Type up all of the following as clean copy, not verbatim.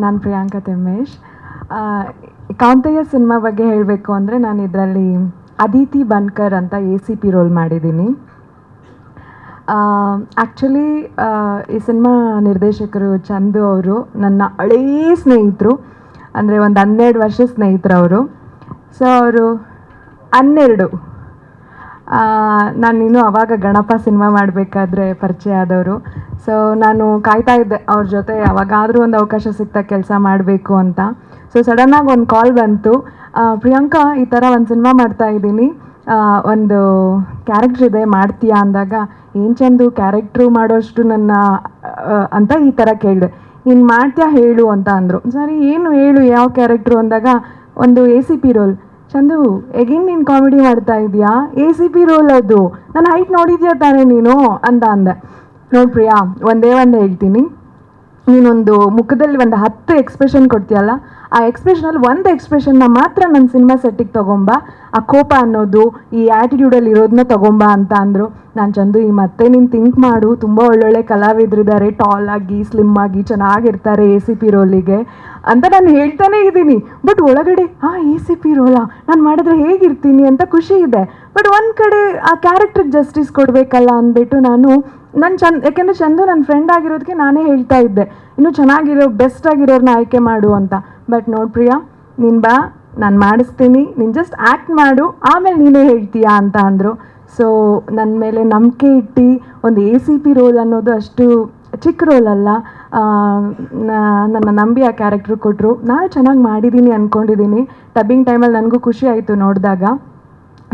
ನಾನು ಪ್ರಿಯಾಂಕಾ ತೆಮ್ಮೇಶ್. ಕಾಂತಯ್ಯ ಸಿನಿಮಾ ಬಗ್ಗೆ ಹೇಳಬೇಕು ಅಂದರೆ ನಾನು ಇದರಲ್ಲಿ ಅದಿತಿ ಬನ್ಕರ್ ಅಂತ ACP ರೋಲ್ ಮಾಡಿದ್ದೀನಿ. ಆ್ಯಕ್ಚುಲಿ ಈ ಸಿನಿಮಾ ನಿರ್ದೇಶಕರು ಚಂದು ಅವರು ನನ್ನ ಹಳೇ ಸ್ನೇಹಿತರು, ಅಂದರೆ ಒಂದು 12 ವರ್ಷ ಸ್ನೇಹಿತರು ಅವರು. ಸೊ ಅವರು 12 ನಾನಿನ್ನೂ ಆವಾಗ ಗಣಪ ಸಿನಿಮಾ ಮಾಡಬೇಕಾದ್ರೆ ಪರಿಚಯ ಆದವರು. ಸೊ ನಾನು ಕಾಯ್ತಾ ಇದ್ದೆ ಅವ್ರ ಜೊತೆ ಯಾವಾಗಾದರೂ ಒಂದು ಅವಕಾಶ ಸಿಗ್ತಾ ಕೆಲಸ ಮಾಡಬೇಕು ಅಂತ. ಸೊ ಸಡನ್ನಾಗಿ ಒಂದು ಕಾಲ್ ಬಂತು, ಪ್ರಿಯಾಂಕಾ ಈ ಥರ ಒಂದು ಸಿನಿಮಾ ಮಾಡ್ತಾಯಿದ್ದೀನಿ, ಒಂದು ಕ್ಯಾರೆಕ್ಟ್ರ್ ಇದೆ ಮಾಡ್ತೀಯಾ ಅಂದಾಗ, ಏನು ಚಂದು ಕ್ಯಾರೆಕ್ಟ್ರು ಮಾಡೋಷ್ಟು ನನ್ನ ಅಂತ ಈ ಥರ ಕೇಳಿದೆ. ನೀನು ಮಾಡ್ತೀಯಾ ಹೇಳು ಅಂತ ಅಂದರು. ಸರಿ ಏನು ಹೇಳು ಯಾವ ಕ್ಯಾರೆಕ್ಟ್ರು ಅಂದಾಗ, ಒಂದು ACP ರೋಲ್. ಚಂದು ಎಗೇನ್ ನೀನು ಕಾಮಿಡಿ ಮಾಡ್ತಾ ಇದೆಯಾ, ACP ರೋಲ್ ಅದು, ನನ್ನ ಹೈಟ್ ನೋಡಿದ್ಯಾ ತಾನೇ ನೀನು ಅಂತ ಅಂದೆ. ನೋಡಿ ಪ್ರಿಯಾ, ಒಂದೇ ಒಂದು ಹೇಳ್ತೀನಿ, ನೀನೊಂದು ಮುಖದಲ್ಲಿ ಒಂದು 10 ಎಕ್ಸ್ಪ್ರೆಷನ್ ಕೊಡ್ತೀಯಲ್ಲ, ಆ ಎಕ್ಸ್ಪ್ರೆಷನಲ್ಲಿ ಒಂದು ಎಕ್ಸ್ಪ್ರೆಷನ್ನ ಮಾತ್ರ ನನ್ನ ಸಿನಿಮಾ ಸೆಟ್ಟಿಗೆ ತೊಗೊಂಬ, ಆ ಕೋಪ ಅನ್ನೋದು ಈ ಆ್ಯಟಿಟ್ಯೂಡಲ್ಲಿ ಇರೋದನ್ನ ತೊಗೊಂಬ ಅಂತ ಅಂದರು. ನಾನು ಚಂದು ಈ ಮತ್ತೆ ನೀನು ಥಿಂಕ್ ಮಾಡು, ತುಂಬ ಒಳ್ಳೊಳ್ಳೆ ಕಲಾವಿದರಿದ್ದಾರೆ, ಟಾಲ್ ಆಗಿ ಸ್ಲಿಮ್ ಆಗಿ ಚೆನ್ನಾಗಿರ್ತಾರೆ ACP ರೋಲಿಗೆ ಅಂತ ನಾನು ಹೇಳ್ತಾನೇ ಇದ್ದೀನಿ. ಬಟ್ ಒಳಗಡೆ ACP ರೋಲಾ ನಾನು ಮಾಡಿದ್ರೆ ಹೇಗಿರ್ತೀನಿ ಅಂತ ಖುಷಿ ಇದೆ. ಬಟ್ ಒಂದು ಕಡೆ ಆ ಕ್ಯಾರೆಕ್ಟ್ರಿಗೆ ಜಸ್ಟಿಸ್ ಕೊಡಬೇಕಲ್ಲ ಅಂದ್ಬಿಟ್ಟು ಯಾಕೆಂದರೆ ಚಂದು ನನ್ನ ಫ್ರೆಂಡ್ ಆಗಿರೋದಕ್ಕೆ ನಾನೇ ಹೇಳ್ತಾ ಇದ್ದೆ, ಇನ್ನೂ ಚೆನ್ನಾಗಿರೋ ಬೆಸ್ಟ್ ಆಗಿರೋರನ್ನ ಆಯ್ಕೆ ಮಾಡು ಅಂತ. ಬಟ್ ನೋಡಿ ಪ್ರಿಯಾ, ನೀನು ಬಾ, ನಾನು ಮಾಡಿಸ್ತೀನಿ, ನೀನು ಜಸ್ಟ್ ಆ್ಯಕ್ಟ್ ಮಾಡು, ಆಮೇಲೆ ನೀನೇ ಹೇಳ್ತೀಯಾ ಅಂತ ಅಂದರು. ಸೊ ನನ್ನ ಮೇಲೆ ನಂಬಿಕೆ ಇಟ್ಟು ಒಂದು ACP ರೋಲ್ ಅನ್ನೋದು ಅಷ್ಟು ಚಿಕ್ಕ ರೋಲ್ ಅಲ್ಲ, ನನ್ನ ನಂಬಿ ಆ ಕ್ಯಾರೆಕ್ಟ್ರ್ ಕೊಟ್ಟರು. ನಾನು ಚೆನ್ನಾಗಿ ಮಾಡಿದ್ದೀನಿ ಅಂದ್ಕೊಂಡಿದ್ದೀನಿ. ಡಬ್ಬಿಂಗ್ ಟೈಮಲ್ಲಿ ನನಗೂ ಖುಷಿ ಆಯಿತು ನೋಡಿದಾಗ.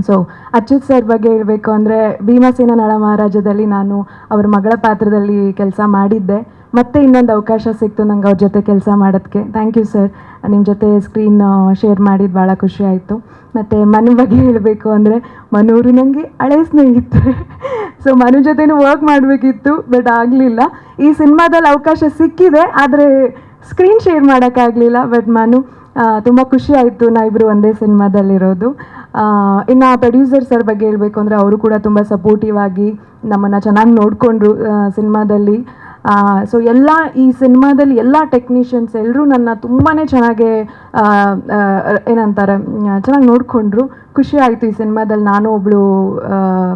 ಸೊ ಅಚ್ಯುತ್ ಸರ್ ಬಗ್ಗೆ ಹೇಳಬೇಕು ಅಂದರೆ, ಭೀಮಸೇನ ನಳ ಮಹಾರಾಜದಲ್ಲಿ ನಾನು ಅವ್ರ ಮಗಳ ಪಾತ್ರದಲ್ಲಿ ಕೆಲಸ ಮಾಡಿದ್ದೆ. ಮತ್ತೆ ಇನ್ನೊಂದು ಅವಕಾಶ ಸಿಕ್ತು ನಂಗೆ ಅವ್ರ ಜೊತೆ ಕೆಲಸ ಮಾಡೋದಕ್ಕೆ. ಥ್ಯಾಂಕ್ ಯು ಸರ್, ನಿಮ್ಮ ಜೊತೆ ಸ್ಕ್ರೀನ್ ಶೇರ್ ಮಾಡಿದ್ದು ಭಾಳ ಖುಷಿ ಆಯಿತು. ಮತ್ತು ಮನು ಬಗ್ಗೆ ಹೇಳಬೇಕು ಅಂದರೆ, ಮನೂರು ನನಗೆ ಹಳೆ ಸ್ನೇಹಿತರೆ. ಸೊ ಮನು ಜೊತೆನೂ ವರ್ಕ್ ಮಾಡಬೇಕಿತ್ತು, ಬಟ್ ಆಗಲಿಲ್ಲ. ಈ ಸಿನಿಮಾದಲ್ಲಿ ಅವಕಾಶ ಸಿಕ್ಕಿದೆ, ಆದರೆ ಸ್ಕ್ರೀನ್ ಶೇರ್ ಮಾಡೋಕ್ಕಾಗಲಿಲ್ಲ. ಬಟ್ ಮನು ತುಂಬ ಖುಷಿ ಆಯಿತು ನಾವಿಬ್ಬರು ಒಂದೇ ಸಿನಿಮಾದಲ್ಲಿರೋದು. ಇನ್ನು ಪ್ರೊಡ್ಯೂಸರ್ ಸರ್ ಬಗ್ಗೆ ಹೇಳಬೇಕು ಅಂದರೆ, ಅವರು ಕೂಡ ತುಂಬ ಸಪೋರ್ಟಿವ್ ಆಗಿ ನಮ್ಮನ್ನು ಚೆನ್ನಾಗಿ ನೋಡಿಕೊಂಡ್ರು ಸಿನಿಮಾದಲ್ಲಿ. ಸೊ ಈ ಸಿನಿಮಾದಲ್ಲಿ ಎಲ್ಲ ಟೆಕ್ನಿಷಿಯನ್ಸ್ ಎಲ್ಲರೂ ನನ್ನ ತುಂಬಾ ಚೆನ್ನಾಗಿ ಏನಂತಾರೆ ಚೆನ್ನಾಗಿ ನೋಡಿಕೊಂಡ್ರು. ಖುಷಿ ಆಯಿತು ಈ ಸಿನಿಮಾದಲ್ಲಿ ನಾನು ಒಬ್ಬಳು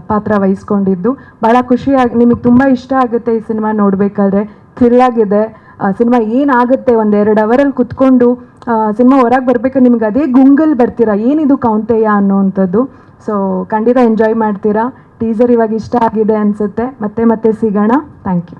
ಪಾತ್ರ ವಹಿಸ್ಕೊಂಡಿದ್ದು. ಭಾಳ ಖುಷಿಯಾಗಿ, ನಿಮಗೆ ತುಂಬ ಇಷ್ಟ ಆಗುತ್ತೆ ಈ ಸಿನಿಮಾ ನೋಡಬೇಕಾದ್ರೆ. ಥ್ರಿಲ್ಲಾಗಿದೆ ಸಿನಿಮಾ. ಏನಾಗುತ್ತೆ 1-2 ಅವರಲ್ಲಿ ಕುತ್ಕೊಂಡು ಸಿನಿಮಾ ಹೊರಗೆ ಬರಬೇಕಾದ್ರೆ ನಿಮ್ಗೆ ಅದೇ ಗುಂಗಲ್ಲಿ ಬರ್ತೀರಾ, ಏನಿದು ಕಾಂತಯ್ಯ ಅನ್ನೋವಂಥದ್ದು. ಸೊ ಖಂಡಿತ ಎಂಜಾಯ್ ಮಾಡ್ತೀರಾ. ಟೀಸರ್ ಇವಾಗ ಇಷ್ಟ ಆಗಿದೆ ಅನಿಸುತ್ತೆ. ಮತ್ತೆ ಸಿಗೋಣ. Thank you.